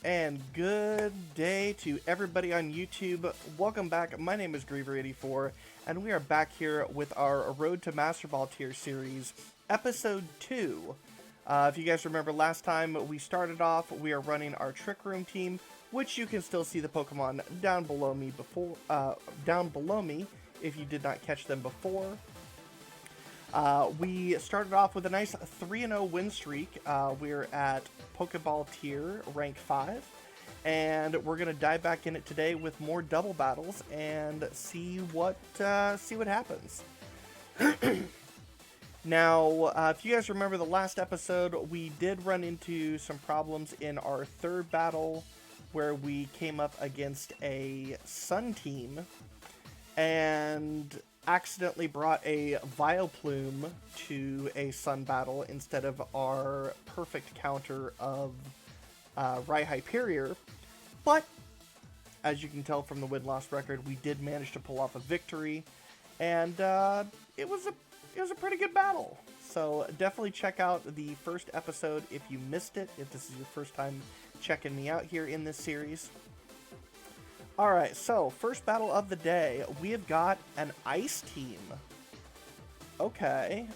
And good day to everybody on YouTube. Welcome back. My name is Griever84, and we are back here with our Road to Master Ball tier series, episode 2. If you guys remember last time we started off, we are running our Trick Room team, which you can still see the Pokemon down below me if you did not catch them before. We started off with a nice 3-0 win streak. We're at Pokeball tier, rank 5. And we're going to dive back in it today with more double battles and see what happens. Now, if you guys remember the last episode, we did run into some problems in our third battle where we came up against a Sun team and accidentally brought a Vileplume to a Sun battle instead of our perfect counter of Rhyperior. But, as you can tell from the win-loss record, we did manage to pull off a victory, and it was a pretty good battle. So definitely check out the first episode if you missed it, if this is your first time checking me out here in this series. Alright, so first battle of the day, we have got an Ice team. Okay,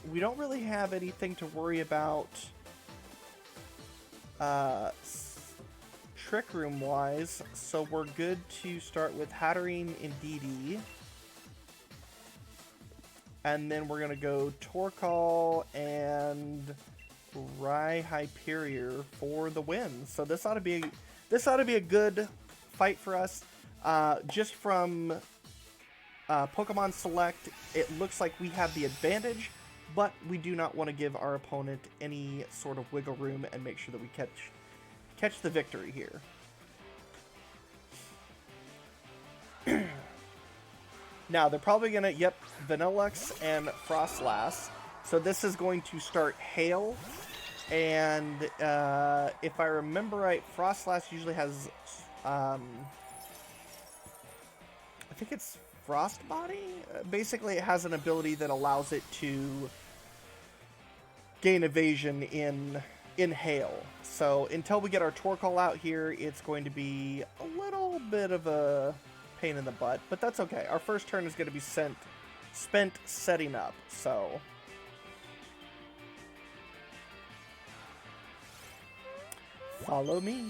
we don't really have anything to worry about Trick Room wise, so we're good to start with Hatterene and Indeedee. And then we're gonna go Torkoal and Rhyperior for the win. So this ought to be a good fight for us. Just from Pokemon Select, it looks like we have the advantage, but we do not want to give our opponent any sort of wiggle room and make sure that we catch the victory here. Now, they're probably going to, Vanilluxe and Frostlass. So this is going to start Hail. And if I remember right, Frostlass usually has, I think it's Frost Body? Basically, it has an ability that allows it to gain evasion in Hail. So until we get our Torkoal out here, it's going to be a little bit of a pain in the butt, but that's okay. Our first turn is going to be spent setting up, so follow me.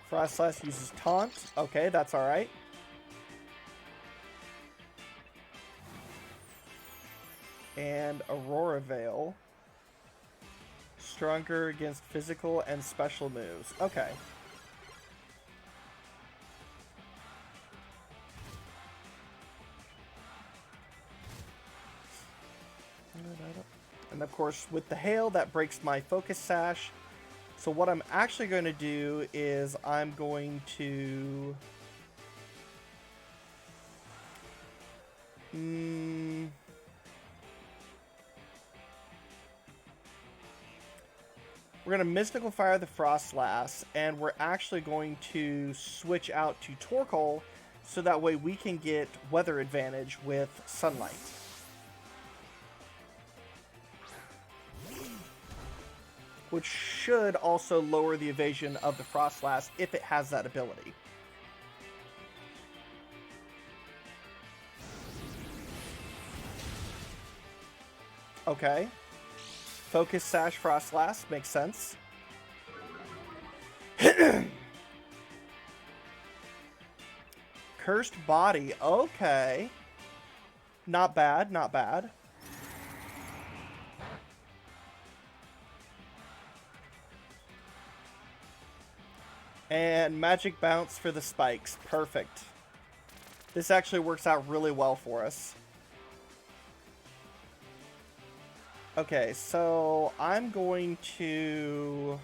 Frostlass uses Taunt. Okay, that's alright. And Aurora Veil. Stronger against physical and special moves. Okay. And of course, with the Hail, that breaks my Focus Sash. So what I'm actually going to do is I'm going to... we're going to Mystical Fire the Frostlass, and we're actually going to switch out to Torkoal, so that way we can get weather advantage with Sunlight. Which should also lower the evasion of the Frostlass if it has that ability. Okay. Focus Sash Frostlass makes sense. Cursed Body. Okay. Not bad, not bad. And Magic Bounce for the spikes. Perfect. This actually works out really well for us. Okay, so I'm going to...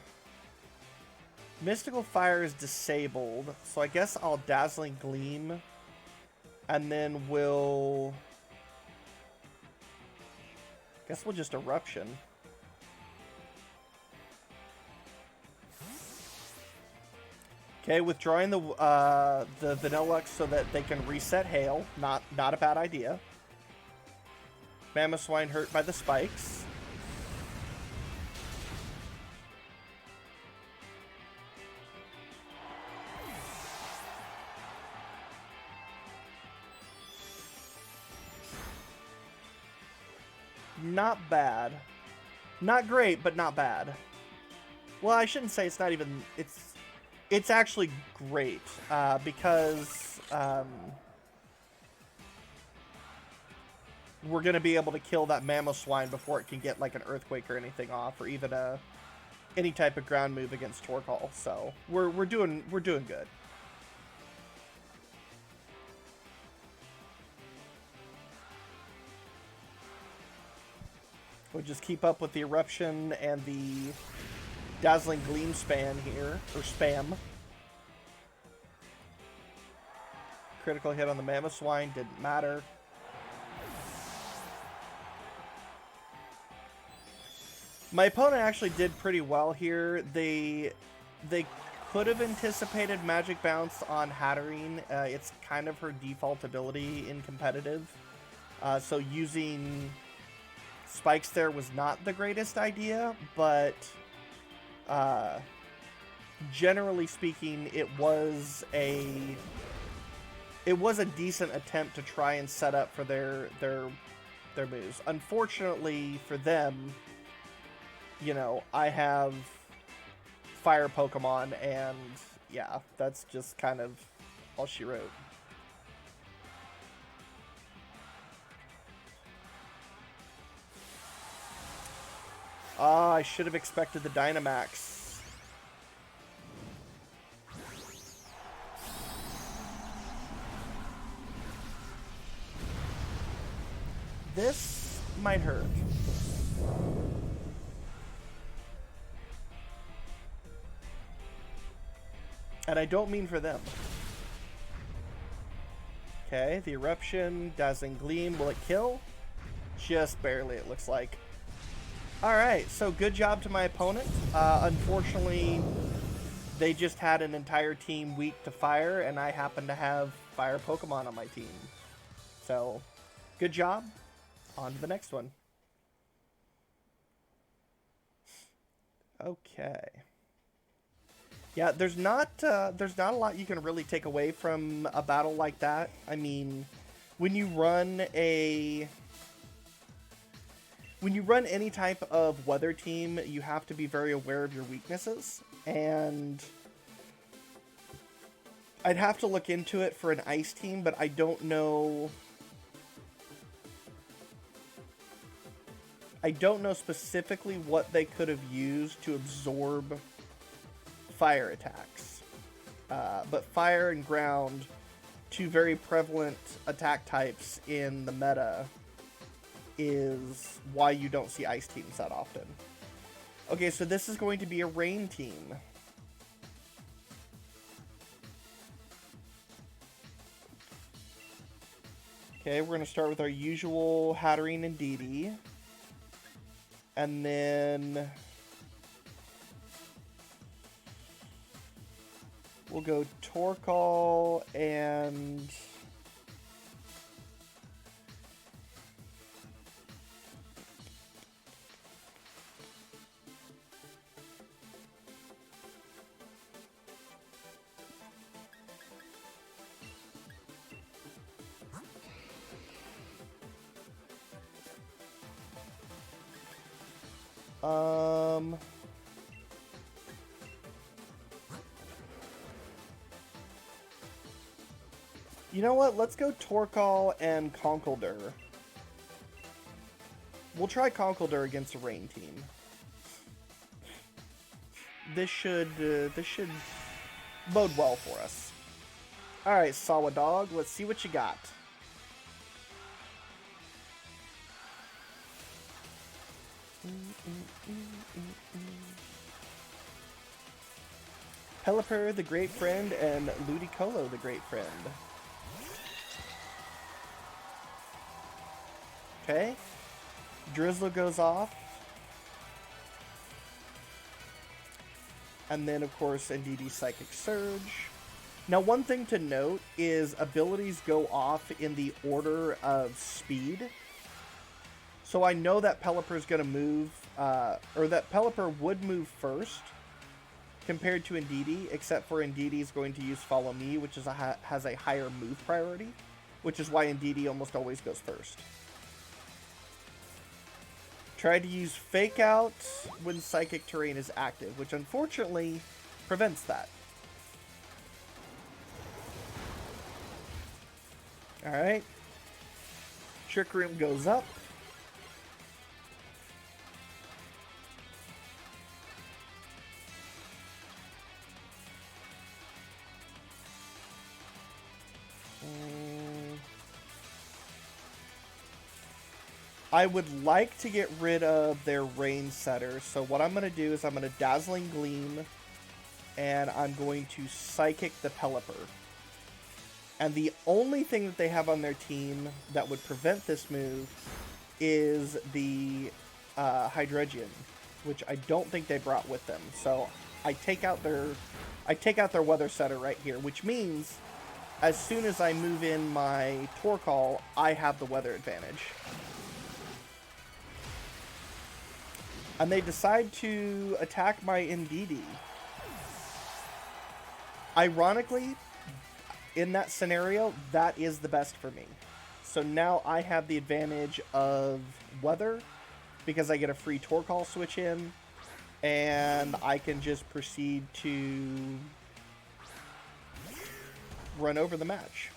Mystical Fire is disabled, so I guess I'll Dazzling Gleam. And then we'll... guess we'll just Eruption. Okay, withdrawing the Vanilluxe so that they can reset Hail. Not a bad idea. Mamoswine hurt by the spikes. not bad. Not great, but not bad. Well, I shouldn't say it's not even... It's actually great, because we're going to be able to kill that Mamoswine before it can get like an Earthquake or anything off, or even any type of ground move against Torkoal. So we're doing good. We'll just keep up with the Eruption and the Dazzling Gleam spam here, or spam. Critical hit on the Mamoswine, didn't matter. My opponent actually did pretty well here. They could have anticipated Magic Bounce on Hatterene. It's kind of her default ability in competitive. So using spikes there was not the greatest idea, but generally speaking, it was a decent attempt to try and set up for their moves. Unfortunately for them, you know, I have fire Pokemon, and yeah, that's just kind of all she wrote. I should have expected the Dynamax. This might hurt. And I don't mean for them. Okay, the Eruption, Dazzling Gleam, will it kill? Just barely, it looks like. Alright, so good job to my opponent. Unfortunately, they just had an entire team weak to fire, and I happen to have fire Pokemon on my team. So, good job. On to the next one. Okay. Yeah, there's not a lot you can really take away from a battle like that. I mean, when you run any type of weather team, you have to be very aware of your weaknesses, and I'd have to look into it for an ice team, but I don't know. I don't know specifically what they could have used to absorb fire attacks. But fire and ground, two very prevalent attack types in the meta, is why you don't see ice teams that often. Okay, so this is going to be a rain team. Okay, we're going to start with our usual Hatterene and Didi. And then we'll go Torkoal and you know what? Let's go Torkoal and Conkeldurr. We'll try Conkeldurr against a rain team. This should bode well for us. All right, Sawa Dog. Let's see what you got. Pelipper, the Great Friend, and Ludicolo, the Great Friend. Okay. Drizzle goes off. And then, of course, Indeedee Psychic Surge. Now, one thing to note is abilities go off in the order of speed. So I know that Pelipper is going to move, or that Pelipper would move first compared to Indeedee, except for Indeedee is going to use Follow Me, which is has a higher move priority, which is why Indeedee almost always goes first. Tried to use Fake Out when Psychic Terrain is active, which unfortunately prevents that. Alright. Trick Room goes up. I would like to get rid of their rain setter, so what I'm going to do is I'm going to Dazzling Gleam, and I'm going to Psychic the Pelipper. And the only thing that they have on their team that would prevent this move is the Hydreigon, which I don't think they brought with them. So I take out their Weather Setter right here, which means as soon as I move in my Torkoal, I have the weather advantage. And they decide to attack my Indeedee. Ironically, in that scenario, that is the best for me. So now I have the advantage of weather because I get a free Torkoal switch in, and I can just proceed to run over the match.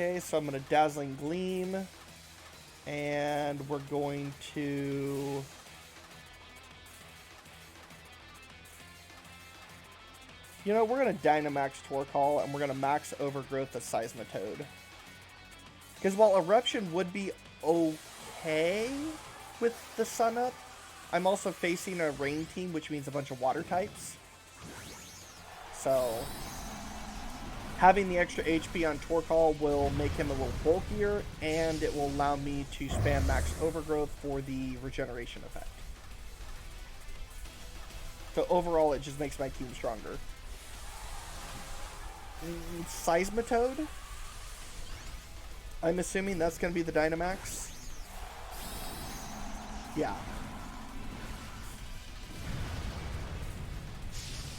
Okay, so I'm going to Dazzling Gleam, and we're going to... You know, we're going to Dynamax Torkoal, and we're going to Max Overgrowth the Seismitoad. Because while Eruption would be okay with the Sun Up, I'm also facing a Rain team, which means a bunch of Water types. So... having the extra HP on Torkoal will make him a little bulkier, and it will allow me to spam Max Overgrowth for the regeneration effect. So overall, it just makes my team stronger. Seismitoad? I'm assuming that's going to be the Dynamax. Yeah.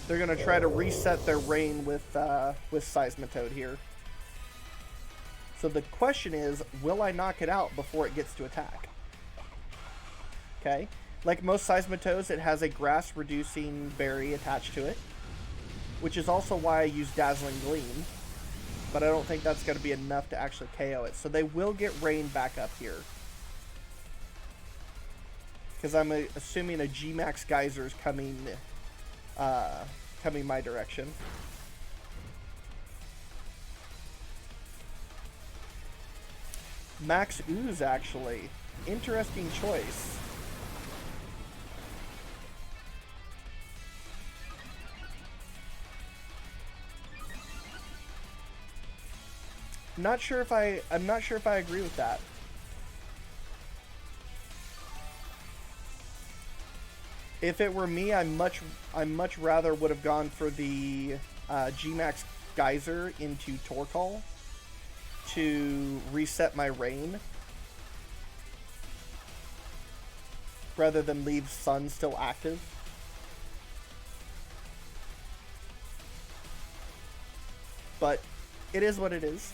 They're going to try to reset their rain with Seismitoad here. So the question is, will I knock it out before it gets to attack? Okay. Like most Seismitoads, it has a grass-reducing berry attached to it, which is also why I use Dazzling Gleam. But I don't think that's going to be enough to actually KO it. So they will get rain back up here. Because I'm assuming a G-Max Geyser is coming my direction. Max Ooze, actually. Interesting choice. I'm not sure if I agree with that. If it were me, I much rather would have gone for the G-Max Geyser into Torkoal to reset my rain, rather than leave Sun still active. But it is what it is.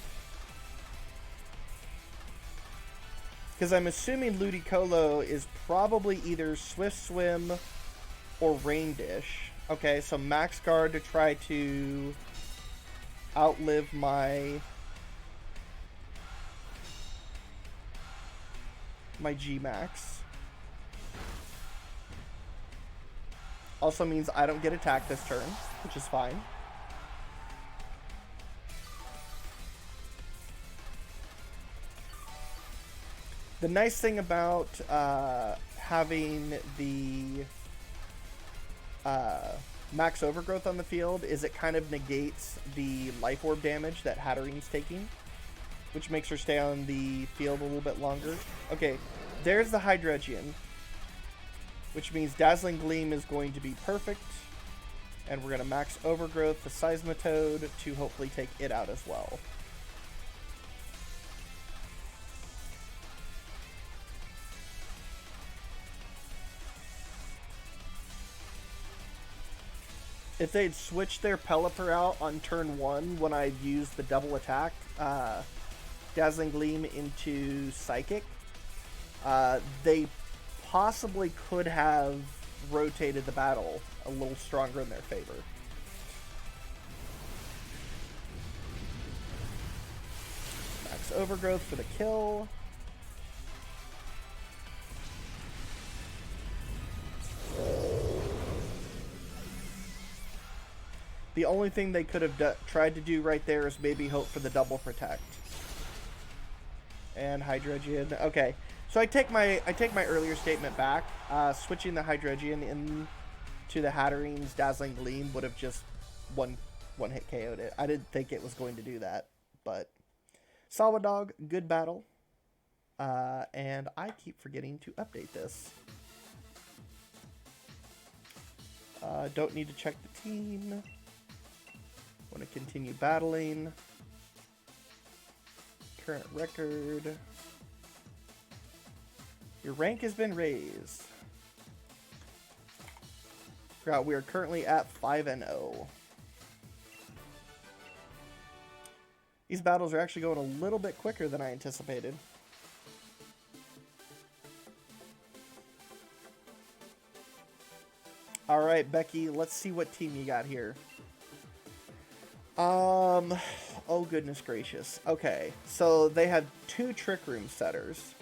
Because I'm assuming Ludicolo is probably either Swift Swim or Rain Dish. Okay, so Max Guard to try to outlive my G-Max. Also means I don't get attacked this turn, which is fine. The nice thing about having the Max Overgrowth on the field is it kind of negates the Life Orb damage that Hatterene's taking, which makes her stay on the field a little bit longer. Okay, there's the Hydreigon, which means Dazzling Gleam is going to be perfect, and we're going to Max Overgrowth the Seismitoad to hopefully take it out as well. If they'd switched their Pelipper out on turn 1 when I used the double attack, Dazzling Gleam into Psychic, they possibly could have rotated the battle a little stronger in their favor. Max Overgrowth for the kill. The only thing they could have tried to do right there is maybe hope for the double protect. And Hydreigon. Okay, so I take my earlier statement back. Switching the Hydreigon into the Hatterene's Dazzling Gleam would have just one hit KO'd it. I didn't think it was going to do that, but Solid Dog, good battle. And I keep forgetting to update this. Don't need to check the team. Want to continue battling. Current record. Your rank has been raised. We are currently at 5-0. These battles are actually going a little bit quicker than I anticipated. Alright, Becky, let's see what team you got here. Oh goodness gracious. Okay, so they have 2 Trick Room setters.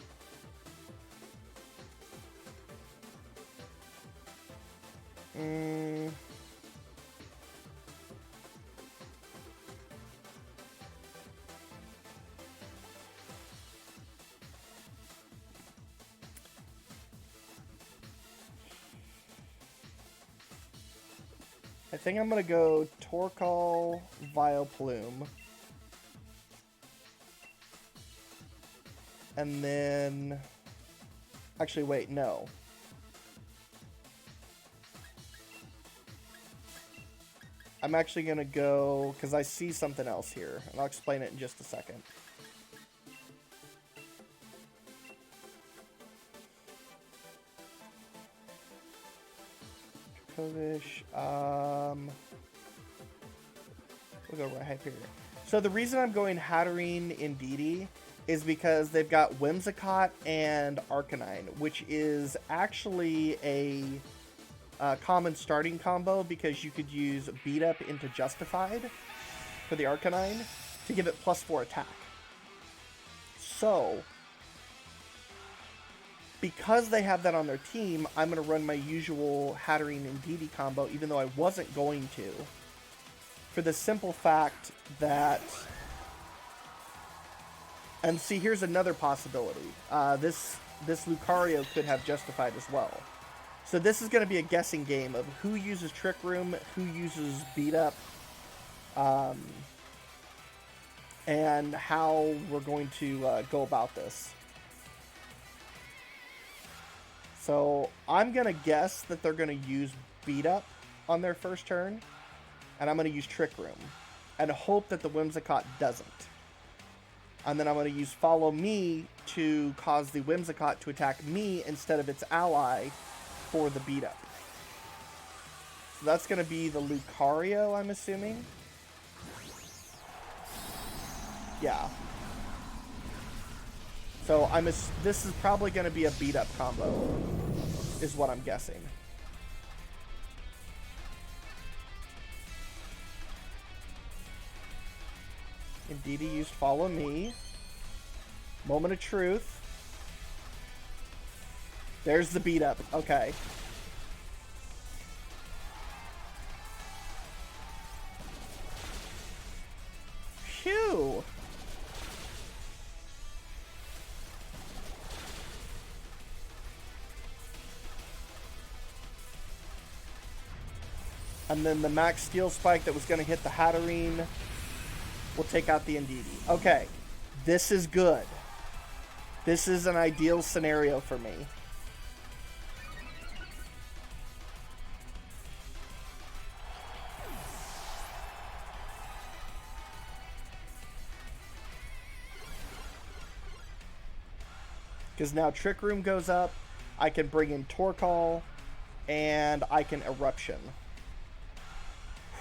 I think I'm gonna go Torkoal, Vileplume. And then... Actually, wait, no. I'm actually gonna go... Because I see something else here. And I'll explain it in just a second. Kovish, we'll go right Hyperion. So the reason I'm going Hatterene in DD is because they've got Whimsicott and Arcanine, which is actually a common starting combo because you could use Beat Up into Justified for the Arcanine to give it +4 attack. So, because they have that on their team, I'm going to run my usual Hatterene and DD combo, even though I wasn't going to. For the simple fact that... And see, here's another possibility. This Lucario could have Justified as well. So this is going to be a guessing game of who uses Trick Room, who uses Beat Up, and how we're going to go about this. So I'm going to guess that they're going to use Beat Up on their first turn, and I'm going to use Trick Room, and hope that the Whimsicott doesn't. And then I'm going to use Follow Me to cause the Whimsicott to attack me instead of its ally for the Beat Up. So that's going to be the Lucario, I'm assuming. Yeah. So this is probably going to be a Beat Up combo, is what I'm guessing. Indeed, he used Follow Me. Moment of Truth. There's the Beat Up. Okay. Phew! And then the Max Steel Spike that was going to hit the Hatterene will take out the Indeedee. Okay, this is good. This is an ideal scenario for me. Because now Trick Room goes up, I can bring in Torkoal, and I can Eruption.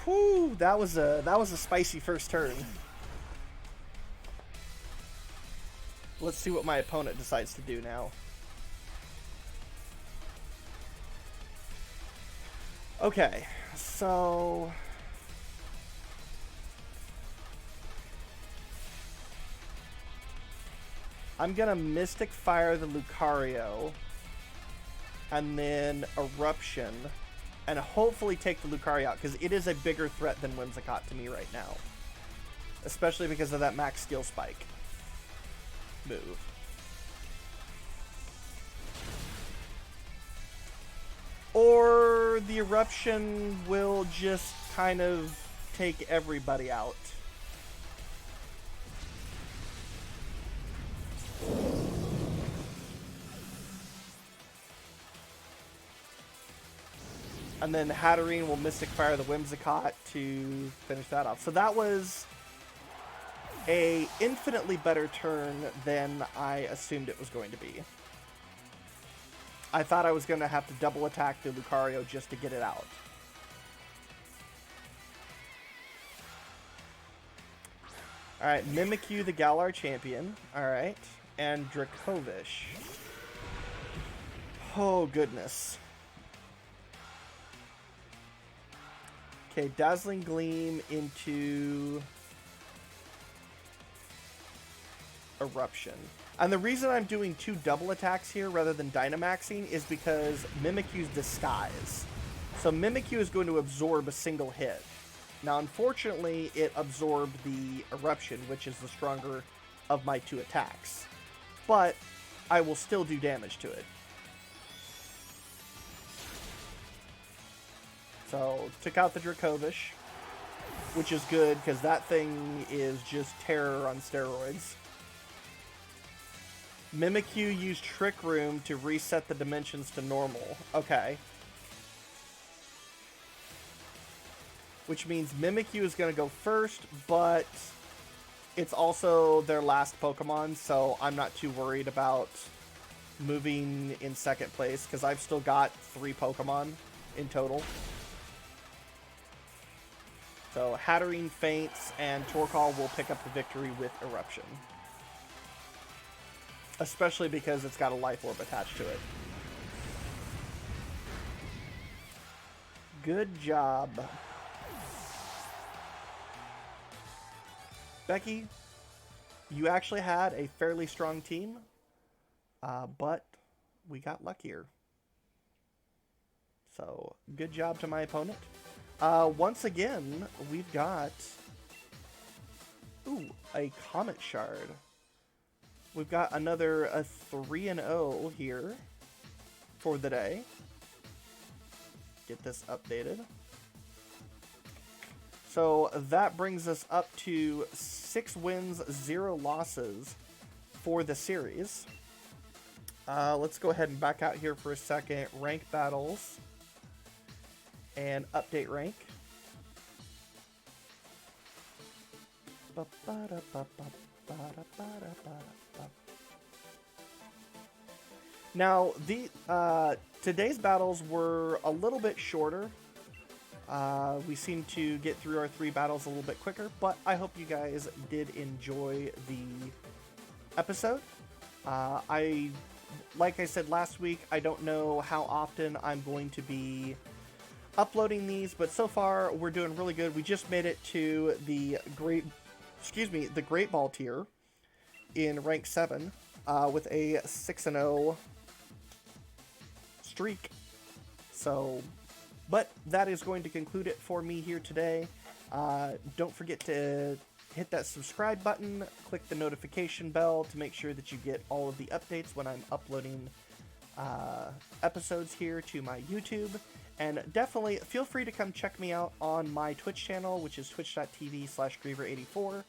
Whew, that was a spicy first turn. Let's see what my opponent decides to do now. Okay, so I'm gonna Mystic Fire the Lucario and then Eruption and hopefully take the Lucario out, because it is a bigger threat than Whimsicott to me right now. Especially because of that max skill spike move. Or the Eruption will just kind of take everybody out. And then Hatterene will Mystic Fire the Whimsicott to finish that off. So that was a infinitely better turn than I assumed it was going to be. I thought I was going to have to double attack the Lucario just to get it out. Alright, Mimikyu the Galar champion. Alright. And Dracovish. Oh, goodness. Okay, Dazzling Gleam into Eruption. And the reason I'm doing 2 double attacks here rather than Dynamaxing is because Mimikyu's Disguise. So Mimikyu is going to absorb a single hit. Now, unfortunately, it absorbed the Eruption, which is the stronger of my 2 attacks. But I will still do damage to it. So, took out the Dracovish, which is good, because that thing is just terror on steroids. Mimikyu used Trick Room to reset the dimensions to normal. Okay. Which means Mimikyu is going to go first, but it's also their last Pokemon, so I'm not too worried about moving in second place, because I've still got 3 Pokemon in total. So Hatterene faints, and Torkoal will pick up the victory with Eruption. Especially because it's got a Life Orb attached to it. Good job. Becky, you actually had a fairly strong team, but we got luckier. So, good job to my opponent. Once again, we've got... Ooh, a Comet Shard. We've got another 3-0 here for the day. Get this updated. So that brings us up to 6 wins, 0 losses for the series. Let's go ahead and back out here for a second. Rank battles. And update rank. Now, today's battles were a little bit shorter. We seem to get through our 3 battles a little bit quicker, but I hope you guys did enjoy the episode. Like I said last week, I don't know how often I'm going to be uploading these, but so far we're doing really good. We just made it to the Great Ball tier in rank 7 with a 6-0 streak. So, but that is going to conclude it for me here today. Don't forget to hit that subscribe button, click the notification bell to make sure that you get all of the updates when I'm uploading episodes here to my YouTube. And definitely feel free to come check me out on my Twitch channel, which is twitch.tv/Griever84.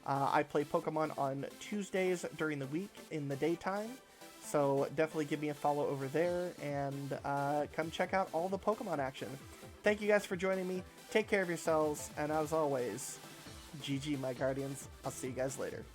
I play Pokemon on Tuesdays during the week in the daytime. So definitely give me a follow over there and come check out all the Pokemon action. Thank you guys for joining me. Take care of yourselves. And as always, GG, my Guardians. I'll see you guys later.